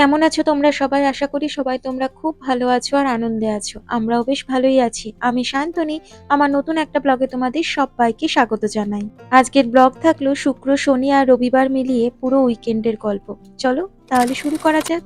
কেমন আছো তোমরা সবাই? আশা করি সবাই তোমরা খুব ভালো আছো আর আনন্দে আছো। আমরাও বেশ ভালোই আছি। আমি শান্তনী। আমার নতুন একটা ব্লগে তোমাদের সব্বাইকে স্বাগত জানাই। আজকের ব্লগ থাকলো শুক্র, শনি আর রবিবার মিলিয়ে পুরো উইকেন্ডের গল্প। চলো তাহলে শুরু করা যাক।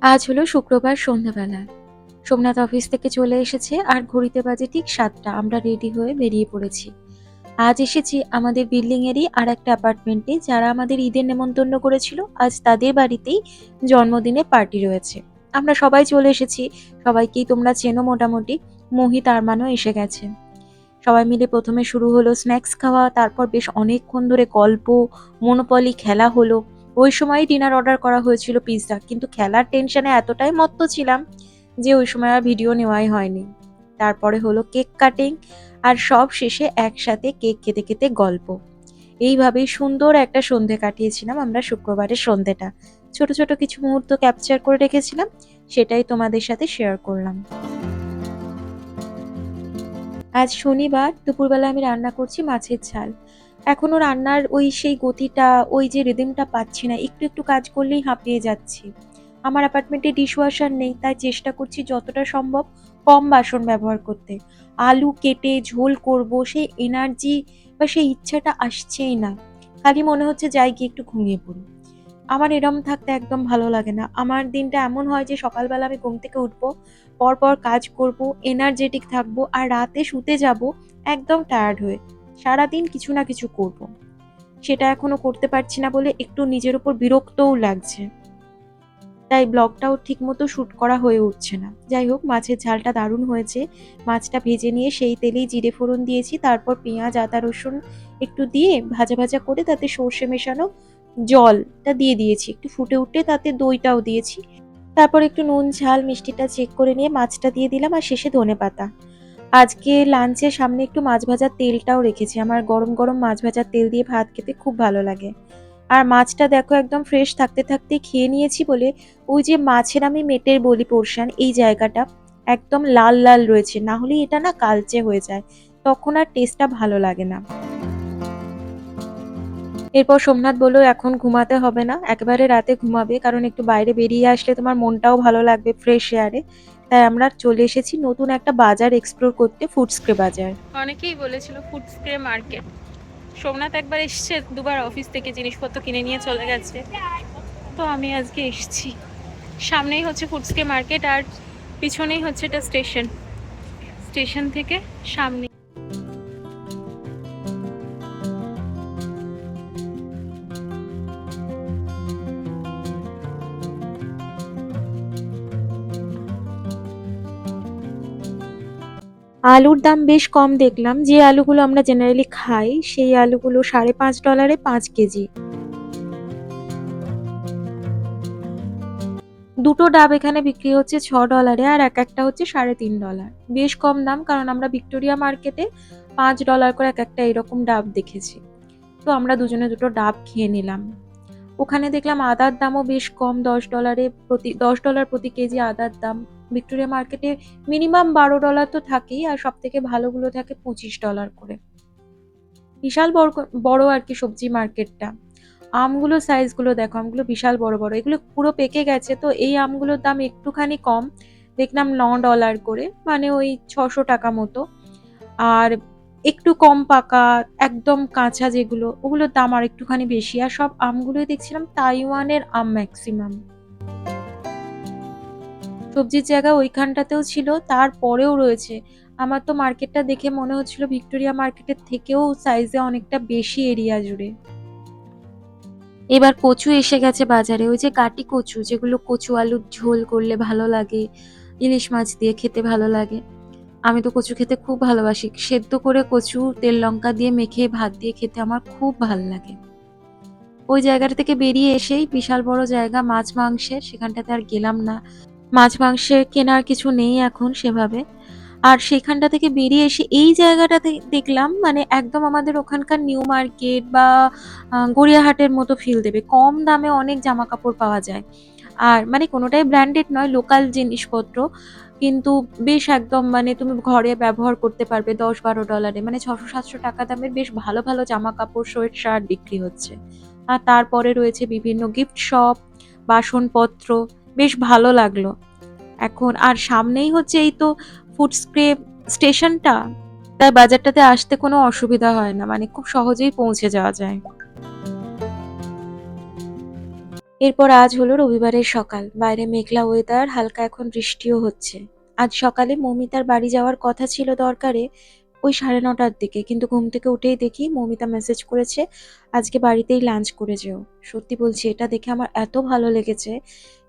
আজ হলো শুক্রবার সন্ধ্যাবেলা। সোমনাথ অফিস থেকে চলে এসেছে আর ঘড়িতে বাজে ঠিক 7টা। আমরা রেডি হয়ে বেরিয়ে পড়েছি। আজ এসেছি আমাদের বিল্ডিং এরই আর একটা অ্যাপার্টমেন্টে, যারা আমাদের ঈদের নেমন্তন্ন করেছিল। আজ তাদের বাড়িতেই জন্মদিনের পার্টি রয়েছে। আমরা সবাই চলে এসেছি। সবাইকেই তোমরা চেনো মোটামুটি। মোহিত আরমানও এসে গেছে। সবাই মিলে প্রথমে শুরু হলো স্ন্যাক্স খাওয়া, তারপর বেশ অনেকক্ষণ ধরে গল্প, মনোপলি খেলা হলো। ওই সময়ই ডিনার অর্ডার করা হয়েছিল পিৎজা, কিন্তু খেলার টেনশনে এতটাই মত্ত ছিলাম যে ওই সময় আর ভিডিও নেওয়াই হয়নি। তারপরে হলো কেক কাটিং, আর সব শেষে একসাথে কেক খেতে খেতে গল্প। এইভাবেই সুন্দর একটা সন্ধে কাটিয়েছিলাম আমরা শুক্রবারের সন্ধেটা। ছোট ছোট কিছু মুহূর্ত ক্যাপচার করে রেখেছিলাম, সেটাই তোমাদের সাথে শেয়ার করলাম। আজ শনিবার, দুপুরবেলা আমি রান্না করছি মাছের ঝাল। এখনো রান্নার সেই গতিটা, ওই যে রিদিমটা পাচ্ছি না। একটু একটু কাজ করলেই হাঁপিয়ে যাচ্ছি। আমার অ্যাপার্টমেন্টে ডিশওয়াশার নেই, তাই চেষ্টা করছি যতটা সম্ভব কম বাসন ব্যবহার করতে। আলু কেটে ঝোল করব, সেই এনার্জি বা সেই ইচ্ছাটা আসছেই না। খালি মনে হচ্ছে যাই গিয়ে একটু ঘুমিয়ে পড়ি। আমার এরম থাকতে একদম ভালো লাগে না। আমার দিনটা এমন হয় যে সকালবেলা আমি ঘুম থেকে উঠবো, পরপর কাজ করব, এনার্জেটিক থাকবো, আর রাতে শুতে যাব একদম টায়ার্ড হয়ে। সারাদিন কিছু না কিছু করব। সেটা এখনো করতে পারছি না বলে একটু নিজের উপর বিরক্তও লাগছে। তাই ব্লগটাও ঠিকমতো শ্যুট করা হয়ে উঠছে না। যাই হোক, মাছের ঝালটা দারুণ হয়েছে। মাছটা ভেজে নিয়ে সেই তেলেই জিরে ফোড়ন দিয়েছি, তারপর পেঁয়াজ আদা রসুন একটু দিয়ে ভাজা ভাজা করে তাতে সর্ষে মেশানো জলটা দিয়ে দিয়েছি। একটু ফুটে উঠলে তাতে দইটাও দিয়েছি। তারপর একটু নুন ঝাল মিষ্টিটা চেক করে নিয়ে মাছটা দিয়ে দিলাম, আর শেষে ধনেপাতা। আজকে লাঞ্চের সামনে একটু মাছ ভাজার তেলটাও রেখেছি। আমার গরম গরম মাছ ভাজার তেল দিয়ে ভাত খেতে খুব ভালো লাগে। আর মাছটা দেখো একদম ফ্রেশ থাকতে থাকতে খেয়ে নিয়েছি বলে ওই যে মাছের আমি মেটের বলি পোর্শন, এই জায়গাটা একদম লাল লাল রয়েছে। না হলে এটা না কালচে হয়ে যায়, তখন আর টেস্টটা ভালো লাগে না। এরপর সোমনাথ বলল এখন ঘুমাতে হবে না, একেবারে রাতে ঘুমাবে, কারণ একটু বাইরে বেরিয়ে আসলে তোমার মনটাও ভালো লাগবে ফ্রেশ এয়ারে। তাই আমরা চলে এসেছি নতুন একটা বাজার এক্সপ্লোর করতে, ফুডস্ক্রে বাজার। অনেকেই বলেছিল ফুডস্ক্রে মার্কেট। সোমনাথ একবার এসছে, দুবার অফিস থেকে জিনিসপত্র কিনে নিয়ে চলে গেছে। তো আমি আজকে এসেছি। সামনেই হচ্ছে ফুডস্ক্রে মার্কেট, আর পিছনেই হচ্ছে এটা স্টেশন। স্টেশন থেকে সামনে। আলুর দাম বেশ কম দেখলাম। যে আলুগুলো আমরা জেনারেলি খাই সেই আলুগুলো $5.5 5 কেজি। দুটো ডাব এখানে বিক্রি হচ্ছে $6, আর এক একটা হচ্ছে $3.5। বেশ কম দাম, কারণ আমরা ভিক্টোরিয়া মার্কেটে $5 করে এক একটা এরকম ডাব দেখেছি। তো আমরা দুজনে দুটো ডাব খেয়ে নিলাম। ওখানে দেখলাম আদার দামও বেশ কম, $10 প্রতি কেজি আদার দাম। ভিক্টোরিয়া মার্কেটে মিনিমাম $12 তো থাকেই, আর সব থেকে ভালোগুলো থাকে $25 করে। বিশাল বড় বড় আর কি সবজি মার্কেটটা। আমগুলো সাইজগুলো দেখো, আমগুলো বিশাল বড় বড়। এগুলো পুরো পেকে গেছে, তো এই আমগুলোর দাম একটুখানি কম। দেখলাম $9 করে, মানে ওই $600 মতো। আর একটু কম পাকা, একদম কাঁচা যেগুলো, ওগুলোর দাম আর একটুখানি বেশি। আর সব আমগুলোই দেখছিলাম তাইওয়ানের আম ম্যাক্সিমাম। সবজির জায়গা ওইখানটাতেও ছিল, তারপরেও রয়েছে। আমার তো মার্কেটটা দেখে মনে হচ্ছিল ভিক্টোরিয়া মার্কেটের থেকেও সাইজে অনেকটা বেশি এরিয়া জুড়ে। এবার কচু এসে গেছে বাজারে, ওই যে গাটি কচু, যেগুলো কচু আলুর ঝোল করলে ভালো লাগে, ইলিশ মাছ দিয়ে খেতে ভালো লাগে। আমি তো কচু খেতে খুব ভালোবাসি। সেদ্ধ করে কচু তেল লঙ্কা দিয়ে মেখে ভাত দিয়ে খেতে আমার খুব ভাল লাগে। ওই জায়গাটা থেকে বেরিয়ে এসেই বিশাল বড় জায়গা মাছ মাংসের, সেখানটাতে আর গেলাম না। মাছ মাংসের কেনার কিছু নেই এখন সেভাবে। আর সেখানটা থেকে বেরিয়ে এসে এই জায়গাটাতে দেখলাম, মানে একদম আমাদের ওখানকার নিউ মার্কেট বা গড়িয়াহাটের মতো ফিল দেবে। কম দামে অনেক জামা কাপড় পাওয়া যায়। আর মানে কোনোটাই ব্র্যান্ডেড নয়, লোকাল জিনিসপত্র। কিন্তু বেশ একদম মানে তুমি ঘরে ব্যবহার করতে পারবে $10-12, মানে $600-700 দামের বেশ ভালো ভালো জামা কাপড়, সোয়েট শার্ট বিক্রি হচ্ছে। আর তারপরে রয়েছে বিভিন্ন গিফট শপ, বাসনপত্র, বেশ ভালো লাগলো এখন। আর সামনেই হচ্ছে এই তো ফুডস্ক্রে স্টেশনটা, তাই বাজারটাতে আসতে কোনো অসুবিধা হয় না, মানে খুব সহজেই পৌঁছে যাওয়া যায়। এরপর আজ হলো রবিবারের সকাল, বাইরে মেঘলা ওয়েদার, হালকা এখন বৃষ্টিও হচ্ছে। আজ সকালে মৌমিতার বাড়ি যাওয়ার কথা ছিল দরকারে ওই 9:30টার দিকে, কিন্তু ঘুম থেকে উঠেই দেখি মৌমিতা মেসেজ করেছে আজকে বাড়িতেই লাঞ্চ করে যেও। সত্যি বলছি, এটা দেখে আমার এত ভালো লেগেছে,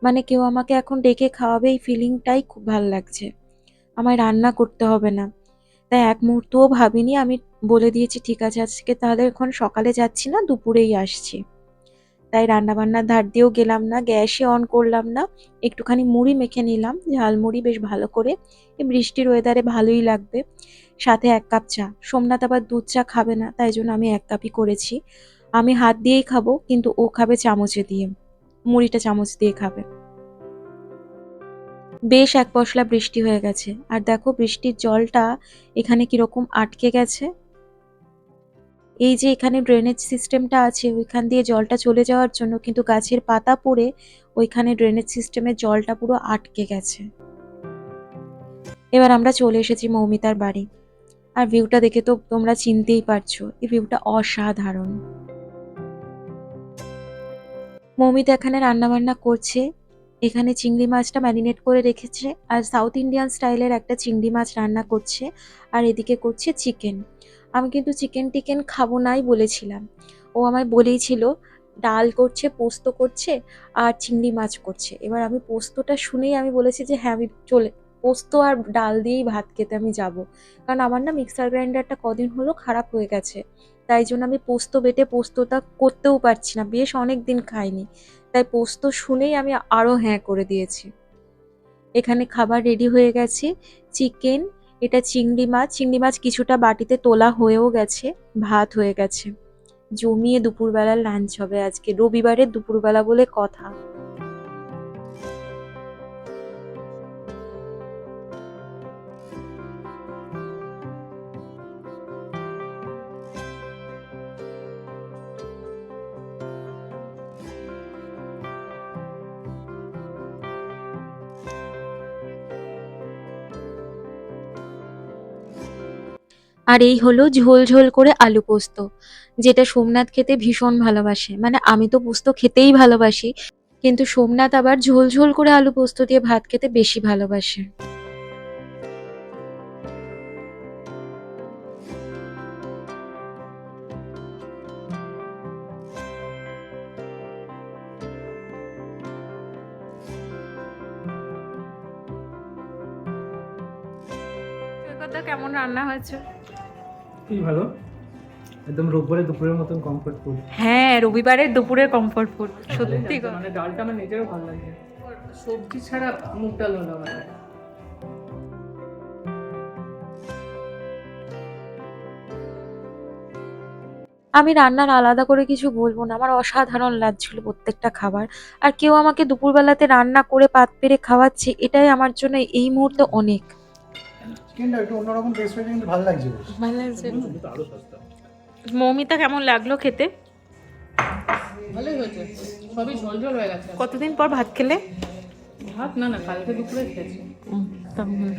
মানে কেউ আমাকে এখন ডেকে খাওয়াবে এই ফিলিংটাই খুব ভালো লাগছে। আমায় রান্না করতে হবে না, তাই এক মুহূর্তও ভাবিনি। আমি বলে দিয়েছি ঠিক আছে আজকে তাহলে এখন সকালে যাচ্ছি না, দুপুরেই আসছি। তাই রান্নাবান্নার ধার দিয়েও গেলাম না, গ্যাসই অন করলাম না। একটুখানি মুড়ি মেখে নিলাম, ঝালমুড়ি বেশ ভালো করে, এই বৃষ্টির ওয়েদারে ভালোই লাগবে। সাথে 1 কাপ চা। সোমনাথ আবার দুধ চা খাবে না, তাই জন্য আমি 1 কাপই করেছি। আমি হাত দিয়েই খাবো, কিন্তু ও খাবে চামচে দিয়ে, মুড়িটা চামচ দিয়ে খাবে। বেশ এক পশলা বৃষ্টি হয়ে গেছে, আর দেখো বৃষ্টির জলটা এখানে কিরকম আটকে গেছে। এই যে এখানে ড্রেনেজ সিস্টেমটা আছে, ওইখান দিয়ে জলটা চলে যাওয়ার জন্য কিন্তু গাছের পাতা পড়ে ওইখানে ড্রেনেজ সিস্টেমের জলটা পুরো আটকে গেছে। এবার আমরা চলে এসেছি মৌমিতার বাড়ি, আর ভিউটা দেখে তো তোমরা চিনতেই পারছো, এই ভিউটা অসাধারণ। মৌমিতা এখানে রান্নাবান্না করছে, এখানে চিংড়ি মাছটা ম্যারিনেট করে রেখেছে, আর সাউথ ইন্ডিয়ান স্টাইলের একটা চিংড়ি মাছ রান্না করছে, আর এদিকে করছে চিকেন। আমি কিন্তু চিকেন টিকেন খাবো নাই বলেছিলাম, ও আমায় বলেইছিল ডাল করছে, পোস্ত করছে, আর চিংড়ি মাছ করছে। এবার আমি পোস্তটা শুনেই আমি বলেছি যে হ্যাঁ আমি চলে, পোস্ত আর ডাল দিয়েই ভাত খেতে আমি যাব, কারণ আমার না মিক্সার গ্রাইন্ডারটা কদিন হলো খারাপ হয়ে গেছে, তাই জন্য আমি পোস্ত বেটে পোস্তটা করতেও পারছি না, বেশ অনেক দিন খাইনি, তাই পোস্ত শুনেই আমি আরো হ্যাঁ করে দিয়েছি। এখানে খাবার রেডি হয়ে গেছে, চিকেন, এটা চিংড়ি মাছ কিছুটা বাটিতে তোলা হয়েও গেছে, ভাত হয়ে গেছে। জমিয়ে দুপুরবেলার লাঞ্চ হবে আজকে, রবিবারের দুপুরবেলা বলে কথা। আর এই হলো ঝোল ঝোল করে আলু পোস্ত, যেটা সোমনাথ খেতে ভীষণ ভালোবাসে। মানে আমি তো পোস্ত খেতেই ভালোবাসি, কিন্তু সোমনাথ আবার ঝোল ঝোল করে আলু পোস্ত দিয়ে ভাত খেতে বেশি ভালোবাসে। সৈকতদা, কেমন রান্না হয়েছে? খুবই ভালো, একদম রোববারে দুপুরের মতন কমফর্ট ফুড। হ্যাঁ, রবিবারের দুপুরের কমফোর্ট ফুড, সত্যি গো। মানে ডালটা আমার নিজেরও ভালো লাগে, সবজি ছাড়া মুগ ডাল হলো আমার। আমি রান্নার আলাদা করে কিছু বলবো না, আমার অসাধারণ লাগছিল প্রত্যেকটা খাবার। আর কেউ আমাকে দুপুরবেলাতে রান্না করে পাত পেরে খাওয়াচ্ছে, এটাই আমার জন্য এই মুহূর্তে অনেক। চিকেনটা একটু অন্যরকম টেস্ট হয়েছে, কিন্তু ভালো লাগছে বেশ। ভালো লাগছে। আরো সস্তা। মৌমিতা, কেমন লাগলো খেতে? ভালোই হয়েছে, সবই ঝোল ঝোল হয়ে গেছে। কতদিন পর ভাত খেলে? ভাত না না, কালকে দুপুরে খেয়েছি।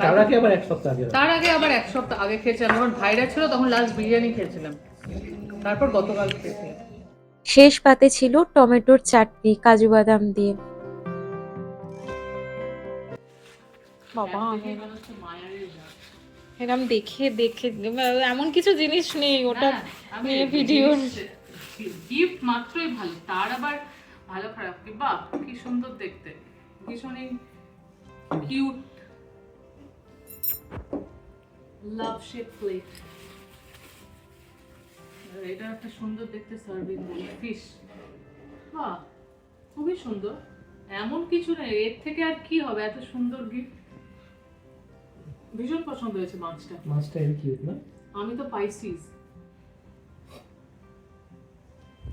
তার আগে আবার এক সপ্তাহ আগে তার আগে আবার এক সপ্তাহ আগে খেয়েছিলাম, যখন ভাইরা ছিল তখন লাস্ট বিরিয়ানি খেয়েছিলাম, তারপর গতকাল খেয়েছিলাম। শেষ পাতে ছিল টমেটোর চাটনি কাজু বাদাম দিয়ে। বাবা, এরকম দেখে দেখে এমন কিছু জিনিস নেই ওটা নিয়ে ভিডিও। গিফট মাত্রই ভালো, তার আবার ভালো খারাপ কি, বাহ কি সুন্দর দেখতে, ভীষণই কিউট লাভ শেপ প্লেট। এটা একটা সুন্দর দেখতে সার্ভিং ফিশ, বাহ খুবই সুন্দর। এমন কিছু নেই, এর থেকে আর কি হবে, এত সুন্দর গিফট। ভীষণ পছন্দ হয়েছে মাছটা। মাছটা এর কিউট না? আমি তো পাইসিস।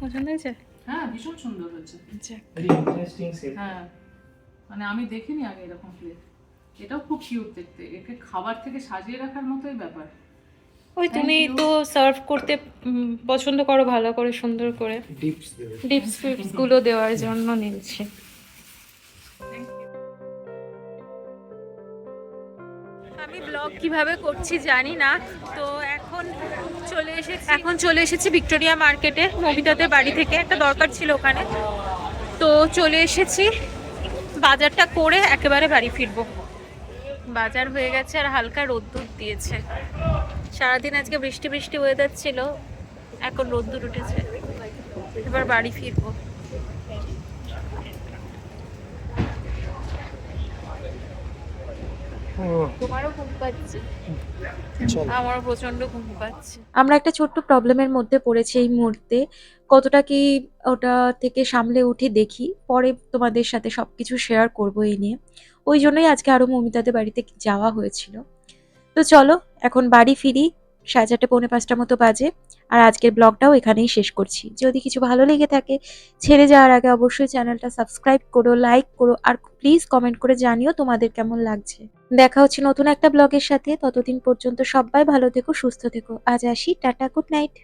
পছন্দ হয়েছে? হ্যাঁ ভীষণ সুন্দর হয়েছে। Very interesting shape. হ্যাঁ মানে আমি দেখিনি আগে এরকম প্লেট, এটাও খুব কিউট দেখতে, একে খাবার থেকে সাজিয়ে রাখার মতোই ব্যাপার। ওই তুমি তো সার্ভ করতে পছন্দ করো ভালো করে সুন্দর করে, ডিপস দেবে। ডিপস ফিপস গুলো দেওয়ার জন্য নিয়েছি। ব্লগ কিভাবে করছি জানি না। তো এখন চলে এসেছি ভিক্টোরিয়া মার্কেটে মমিতাদের বাড়ি থেকে, একটা দরকার ছিল ওখানে। তো চলে এসেছি, বাজারটা করে একেবারে বাড়ি ফিরবো। বাজার হয়ে গেছে আর হালকা রোদ্দুর দিয়েছে। সারাদিন আজকে বৃষ্টি বৃষ্টি ওয়েদার ছিল, এখন রোদ্দুর উঠেছে। এবার বাড়ি ফিরবো। তোমারও ঘুম পাচ্ছে? আমারও প্রচন্ড ঘুম পাচ্ছে। আমরা একটা ছোট্ট প্রবলেমের মধ্যে পড়েছি এই মুহূর্তে। কতটা কি ওটা থেকে সামলে উঠে দেখি, পরে তোমাদের সাথে সবকিছু শেয়ার করবো এই নিয়ে। ওই জন্যই আজকে আরো মমিতাদের বাড়িতে যাওয়া হয়েছিল। তো চলো এখন বাড়ি ফিরি, 4:30 পৌনে 5টার মতো বাজে। আর আজকের ব্লগটাও এখানেই শেষ করছি। যদি কিছু ভালো লেগে থাকে, ছেড়ে যাওয়ার আগে অবশ্যই চ্যানেলটা সাবস্ক্রাইব করো, লাইক করো, আর প্লিজ কমেন্ট করে জানিও তোমাদের কেমন লাগছে। দেখা হচ্ছে নতুন একটা ব্লগের সাথে। ততদিন পর্যন্ত সবাই ভালো থেকো, সুস্থ থেকো। আজ আসি, টাটা, গুড নাইট।